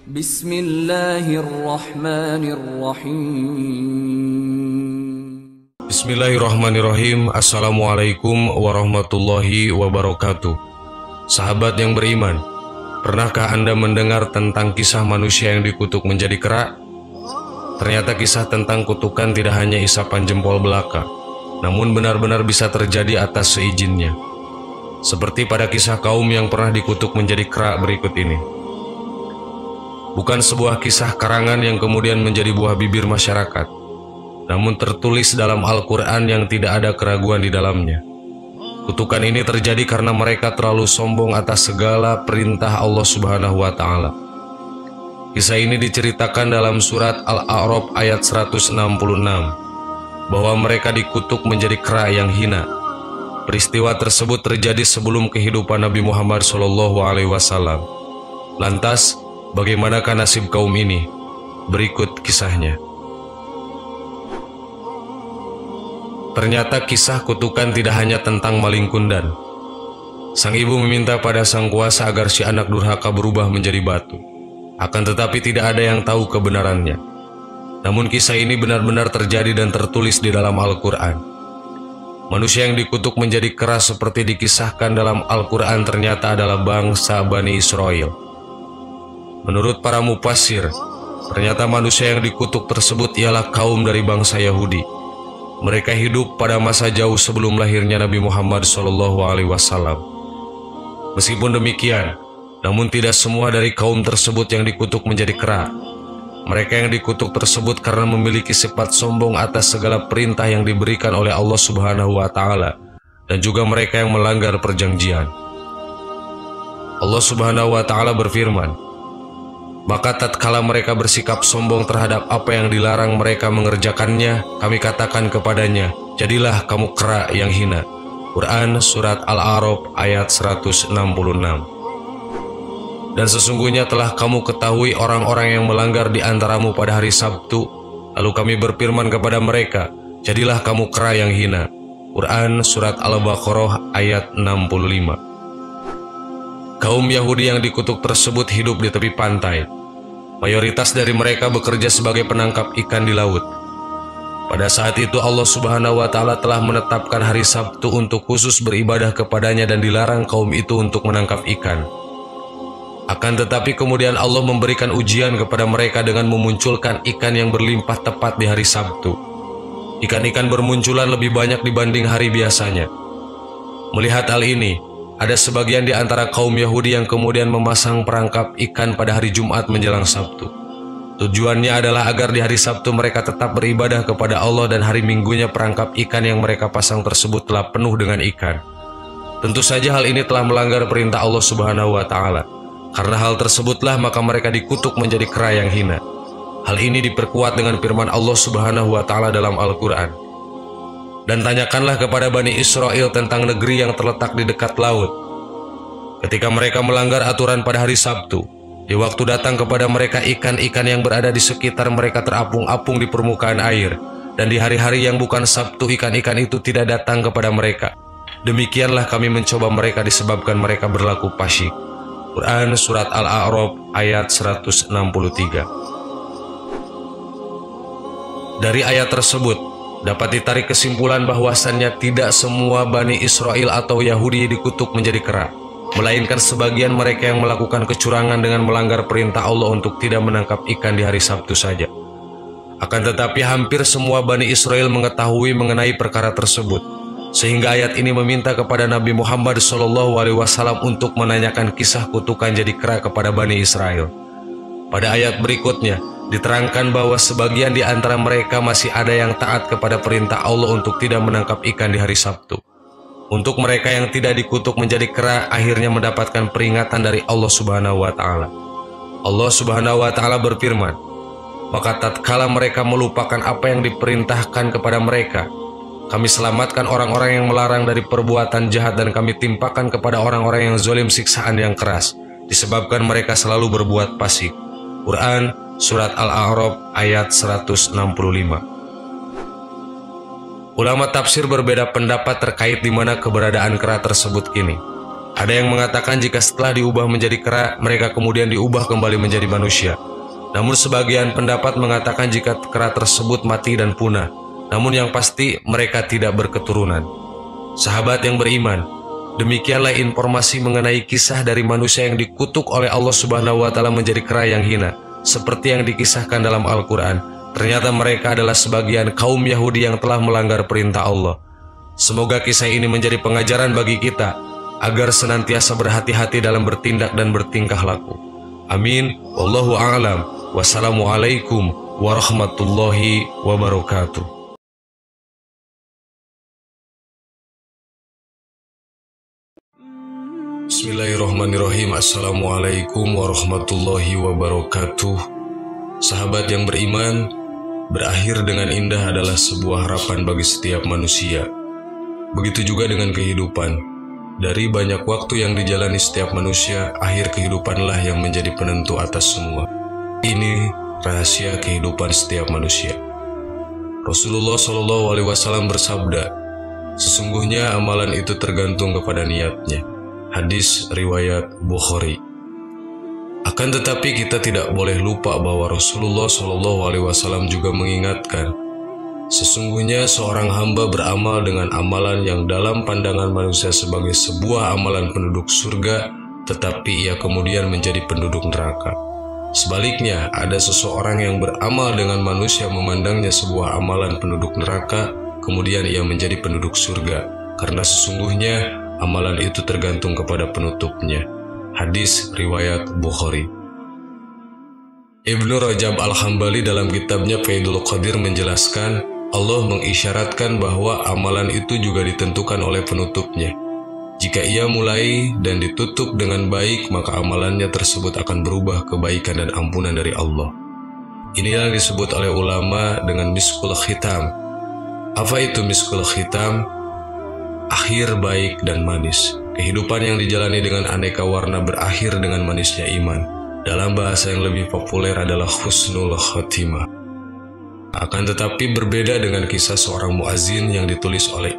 Bismillahirrahmanirrahim. Bismillahirrahmanirrahim. Assalamualaikum warahmatullahi wabarakatuh. Sahabat yang beriman, pernahkah Anda mendengar tentang kisah manusia yang dikutuk menjadi kera? Ternyata kisah tentang kutukan tidak hanya isapan jempol belaka, namun benar-benar bisa terjadi atas seizinnya. Seperti pada kisah kaum yang pernah dikutuk menjadi kera berikut ini. Bukan sebuah kisah karangan yang kemudian menjadi buah bibir masyarakat, namun tertulis dalam Al-Quran yang tidak ada keraguan di dalamnya. Kutukan ini terjadi karena mereka terlalu sombong atas segala perintah Allah Subhanahu wa Ta'ala. Kisah ini diceritakan dalam surat Al-A'raf ayat 166, bahwa mereka dikutuk menjadi kera yang hina. Peristiwa tersebut terjadi sebelum kehidupan Nabi Muhammad SAW. Lantas, bagaimanakah nasib kaum ini? Berikut kisahnya. Ternyata kisah kutukan tidak hanya tentang maling kundan. Sang ibu meminta pada sang kuasa agar si anak durhaka berubah menjadi batu. Akan tetapi tidak ada yang tahu kebenarannya. Namun kisah ini benar-benar terjadi dan tertulis di dalam Al-Quran. Manusia yang dikutuk menjadi kera seperti dikisahkan dalam Al-Quran ternyata adalah bangsa Bani Israel. Menurut para mufassir, ternyata manusia yang dikutuk tersebut ialah kaum dari bangsa Yahudi. Mereka hidup pada masa jauh sebelum lahirnya Nabi Muhammad SAW. Meskipun demikian, namun tidak semua dari kaum tersebut yang dikutuk menjadi kera. Mereka yang dikutuk tersebut karena memiliki sifat sombong atas segala perintah yang diberikan oleh Allah Subhanahu wa Ta'ala, dan juga mereka yang melanggar perjanjian. Allah Subhanahu wa Ta'ala berfirman, "Maka tatkala mereka bersikap sombong terhadap apa yang dilarang mereka mengerjakannya, kami katakan kepadanya, jadilah kamu kera yang hina." Quran Surat Al-A'raf ayat 166. Dan sesungguhnya telah kamu ketahui orang-orang yang melanggar di antaramu pada hari Sabtu, lalu kami berfirman kepada mereka, jadilah kamu kera yang hina. Quran Surat Al-Baqarah ayat 65. Kaum Yahudi yang dikutuk tersebut hidup di tepi pantai. Mayoritas dari mereka bekerja sebagai penangkap ikan di laut. Pada saat itu Allah Subhanahu wa Ta'ala telah menetapkan hari Sabtu untuk khusus beribadah kepadanya dan dilarang kaum itu untuk menangkap ikan. Akan tetapi kemudian Allah memberikan ujian kepada mereka dengan memunculkan ikan yang berlimpah tepat di hari Sabtu. Ikan-ikan bermunculan lebih banyak dibanding hari biasanya. Melihat hal ini, ada sebagian di antara kaum Yahudi yang kemudian memasang perangkap ikan pada hari Jumat menjelang Sabtu. Tujuannya adalah agar di hari Sabtu mereka tetap beribadah kepada Allah dan hari Minggunya perangkap ikan yang mereka pasang tersebut telah penuh dengan ikan. Tentu saja hal ini telah melanggar perintah Allah Subhanahu wa Ta'ala. Karena hal tersebutlah maka mereka dikutuk menjadi kera yang hina. Hal ini diperkuat dengan firman Allah Subhanahu wa Ta'ala dalam Al-Quran. Dan tanyakanlah kepada Bani Israel tentang negeri yang terletak di dekat laut. Ketika mereka melanggar aturan pada hari Sabtu, di waktu datang kepada mereka ikan-ikan yang berada di sekitar mereka terapung-apung di permukaan air. Dan di hari-hari yang bukan Sabtu ikan-ikan itu tidak datang kepada mereka. Demikianlah kami mencoba mereka disebabkan mereka berlaku fasik. Quran Surat Al-A'raf ayat 163. Dari ayat tersebut dapat ditarik kesimpulan bahwasannya tidak semua Bani Israel atau Yahudi dikutuk menjadi kera, melainkan sebagian mereka yang melakukan kecurangan dengan melanggar perintah Allah untuk tidak menangkap ikan di hari Sabtu saja. Akan tetapi hampir semua Bani Israel mengetahui mengenai perkara tersebut, sehingga ayat ini meminta kepada Nabi Muhammad SAW untuk menanyakan kisah kutukan jadi kera kepada Bani Israel. Pada ayat berikutnya diterangkan bahwa sebagian di antara mereka masih ada yang taat kepada perintah Allah untuk tidak menangkap ikan di hari Sabtu. Untuk mereka yang tidak dikutuk menjadi kera akhirnya mendapatkan peringatan dari Allah Subhanahu wa Ta'ala. Allah Subhanahu wa Ta'ala berfirman, "Maka tatkala mereka melupakan apa yang diperintahkan kepada mereka, kami selamatkan orang-orang yang melarang dari perbuatan jahat dan kami timpakan kepada orang-orang yang zalim siksaan yang keras, disebabkan mereka selalu berbuat fasik." Quran Surat Al-A'raf ayat 165. Ulama tafsir berbeda pendapat terkait di mana keberadaan kera tersebut kini. Ada yang mengatakan jika setelah diubah menjadi kera, mereka kemudian diubah kembali menjadi manusia. Namun sebagian pendapat mengatakan jika kera tersebut mati dan punah. Namun yang pasti mereka tidak berketurunan. Sahabat yang beriman, demikianlah informasi mengenai kisah dari manusia yang dikutuk oleh Allah Subhanahu wa Ta'ala menjadi kera yang hina, seperti yang dikisahkan dalam Al-Quran. Ternyata mereka adalah sebagian kaum Yahudi yang telah melanggar perintah Allah. Semoga kisah ini menjadi pengajaran bagi kita agar senantiasa berhati-hati dalam bertindak dan bertingkah laku. Amin. Wallahu a'lam. Wassalamualaikum warahmatullahi wabarakatuh. Bismillahirrahmanirrahim. Assalamualaikum warahmatullahi wabarakatuh. Sahabat yang beriman, berakhir dengan indah adalah sebuah harapan bagi setiap manusia. Begitu juga dengan kehidupan. Dari banyak waktu yang dijalani setiap manusia, akhir kehidupanlah yang menjadi penentu atas semua. Ini rahasia kehidupan setiap manusia. Rasulullah SAW bersabda, sesungguhnya amalan itu tergantung kepada niatnya. Hadis riwayat Bukhari. Akan tetapi kita tidak boleh lupa bahwa Rasulullah SAW juga mengingatkan, sesungguhnya seorang hamba beramal dengan amalan yang dalam pandangan manusia sebagai sebuah amalan penduduk surga, tetapi ia kemudian menjadi penduduk neraka. Sebaliknya, ada seseorang yang beramal dengan manusia memandangnya sebuah amalan penduduk neraka, kemudian ia menjadi penduduk surga, karena sesungguhnya amalan itu tergantung kepada penutupnya. Hadis riwayat Bukhari. Ibnu Rajab Al-Hambali dalam kitabnya Faidul Qadir menjelaskan, Allah mengisyaratkan bahwa amalan itu juga ditentukan oleh penutupnya. Jika ia mulai dan ditutup dengan baik, maka amalannya tersebut akan berubah kebaikan dan ampunan dari Allah. Inilah yang disebut oleh ulama dengan miskul khitam. Apa itu miskul khitam? Akhir baik dan manis. Kehidupan yang dijalani dengan aneka warna berakhir dengan manisnya iman. Dalam bahasa yang lebih populer adalah husnul khotimah. Akan tetapi berbeda dengan kisah seorang muazin yang ditulis oleh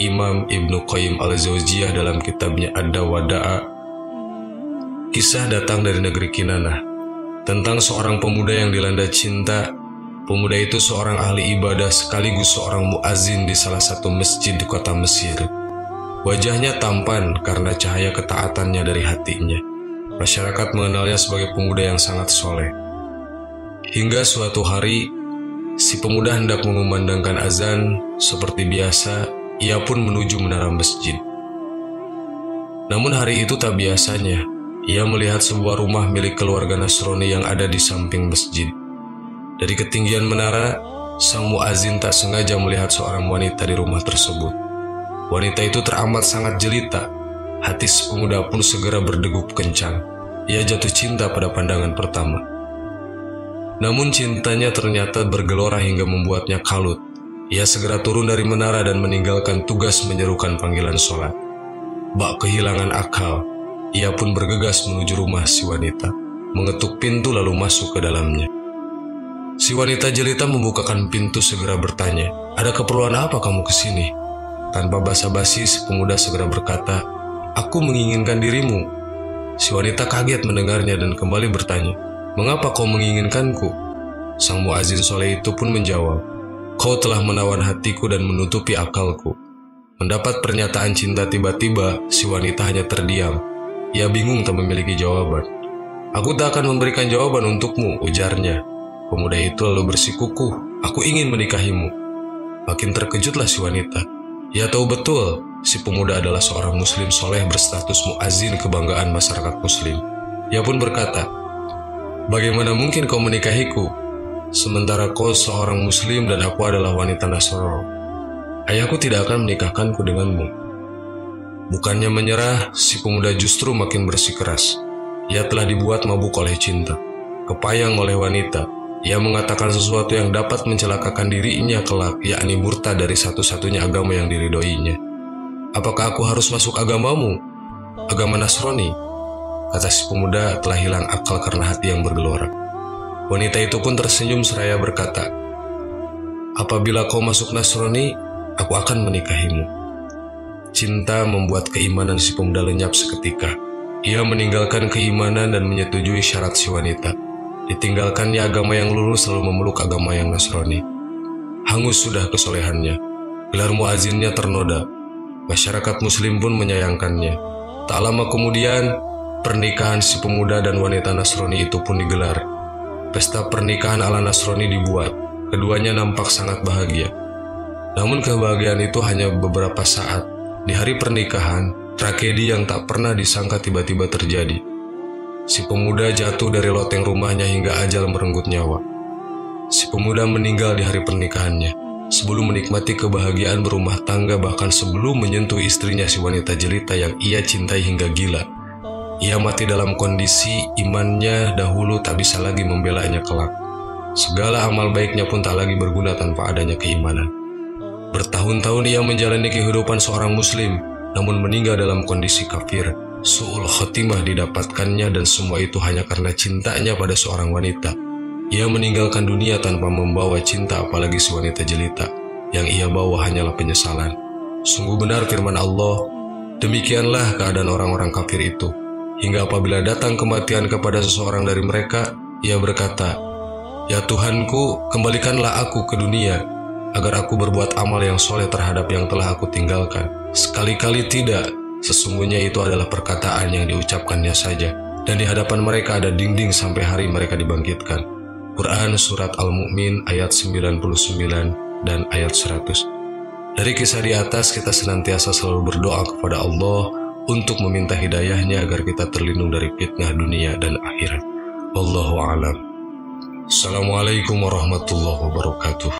Imam Ibnu Qayyim Al-Jauziyah dalam kitabnya Ad-Dawada'a. Kisah datang dari negeri Kinanah tentang seorang pemuda yang dilanda cinta. Pemuda itu seorang ahli ibadah sekaligus seorang muazin di salah satu masjid di kota Mesir. Wajahnya tampan karena cahaya ketaatannya dari hatinya. Masyarakat mengenalnya sebagai pemuda yang sangat soleh. Hingga suatu hari, si pemuda hendak mengumandangkan azan. Seperti biasa, ia pun menuju menara masjid. Namun hari itu tak biasanya. Ia melihat sebuah rumah milik keluarga Nasrani yang ada di samping masjid. Dari ketinggian menara, sang muazin tak sengaja melihat seorang wanita di rumah tersebut. Wanita itu teramat sangat jelita. Hati si pemuda pun segera berdegup kencang. Ia jatuh cinta pada pandangan pertama. Namun cintanya ternyata bergelora hingga membuatnya kalut. Ia segera turun dari menara dan meninggalkan tugas menyerukan panggilan sholat. Bak kehilangan akal, ia pun bergegas menuju rumah si wanita, mengetuk pintu lalu masuk ke dalamnya. Si wanita jelita membukakan pintu segera bertanya, "Ada keperluan apa kamu ke sini?" Tanpa basa-basi, si pemuda segera berkata, "Aku menginginkan dirimu." Si wanita kaget mendengarnya dan kembali bertanya, "Mengapa kau menginginkanku?" Sang muazin soleh itu pun menjawab, "Kau telah menawan hatiku dan menutupi akalku." Mendapat pernyataan cinta tiba-tiba, si wanita hanya terdiam. Ia bingung tak memiliki jawaban. "Aku tak akan memberikan jawaban untukmu," ujarnya. Pemuda itu lalu bersikukuh, "Aku ingin menikahimu." Makin terkejutlah si wanita. Ia tahu betul, si pemuda adalah seorang muslim soleh berstatus muazin kebanggaan masyarakat muslim. Ia pun berkata, "Bagaimana mungkin kau menikahiku? Sementara kau seorang muslim dan aku adalah wanita Nasrani. Ayahku tidak akan menikahkanku denganmu." Bukannya menyerah, si pemuda justru makin bersikeras. Ia telah dibuat mabuk oleh cinta, kepayang oleh wanita. Ia mengatakan sesuatu yang dapat mencelakakan dirinya kelak, yakni murtad dari satu-satunya agama yang diridhoinya. "Apakah aku harus masuk agamamu? Agama Nasrani?" kata si pemuda telah hilang akal karena hati yang bergelora. Wanita itu pun tersenyum seraya berkata, "Apabila kau masuk Nasrani, aku akan menikahimu." cinta membuat keimanan si pemuda lenyap seketika. Ia meninggalkan keimanan dan menyetujui syarat si wanita. Ditinggalkannya agama yang lurus lalu memeluk agama yang Nasrani. Hangus sudah kesolehannya. Gelar muazinnya ternoda. Masyarakat muslim pun menyayangkannya. Tak lama kemudian, pernikahan si pemuda dan wanita Nasrani itu pun digelar. Pesta pernikahan ala Nasrani dibuat. Keduanya nampak sangat bahagia. Namun kebahagiaan itu hanya beberapa saat. Di hari pernikahan, tragedi yang tak pernah disangka tiba-tiba terjadi. Si pemuda jatuh dari loteng rumahnya hingga ajal merenggut nyawa. Si pemuda meninggal di hari pernikahannya, sebelum menikmati kebahagiaan berumah tangga, bahkan sebelum menyentuh istrinya si wanita jelita yang ia cintai hingga gila. Ia mati dalam kondisi imannya dahulu tak bisa lagi membelanya kelak. Segala amal baiknya pun tak lagi berguna tanpa adanya keimanan. Bertahun-tahun ia menjalani kehidupan seorang muslim, namun meninggal dalam kondisi kafir. Su'ul khotimah didapatkannya dan semua itu hanya karena cintanya pada seorang wanita. Ia meninggalkan dunia tanpa membawa cinta, apalagi si wanita jelita. Yang ia bawa hanyalah penyesalan. Sungguh benar firman Allah, demikianlah keadaan orang-orang kafir itu. Hingga apabila datang kematian kepada seseorang dari mereka, ia berkata, "Ya Tuhanku, kembalikanlah aku ke dunia, agar aku berbuat amal yang soleh terhadap yang telah aku tinggalkan." Sekali-kali tidak, sesungguhnya itu adalah perkataan yang diucapkannya saja, dan di hadapan mereka ada dinding sampai hari mereka dibangkitkan. Quran Surat Al-Mu'min ayat 99 dan ayat 100. Dari kisah di atas kita senantiasa selalu berdoa kepada Allah untuk meminta hidayahnya agar kita terlindung dari fitnah dunia dan akhirat. Wallahu a'lam. Assalamualaikum warahmatullahi wabarakatuh.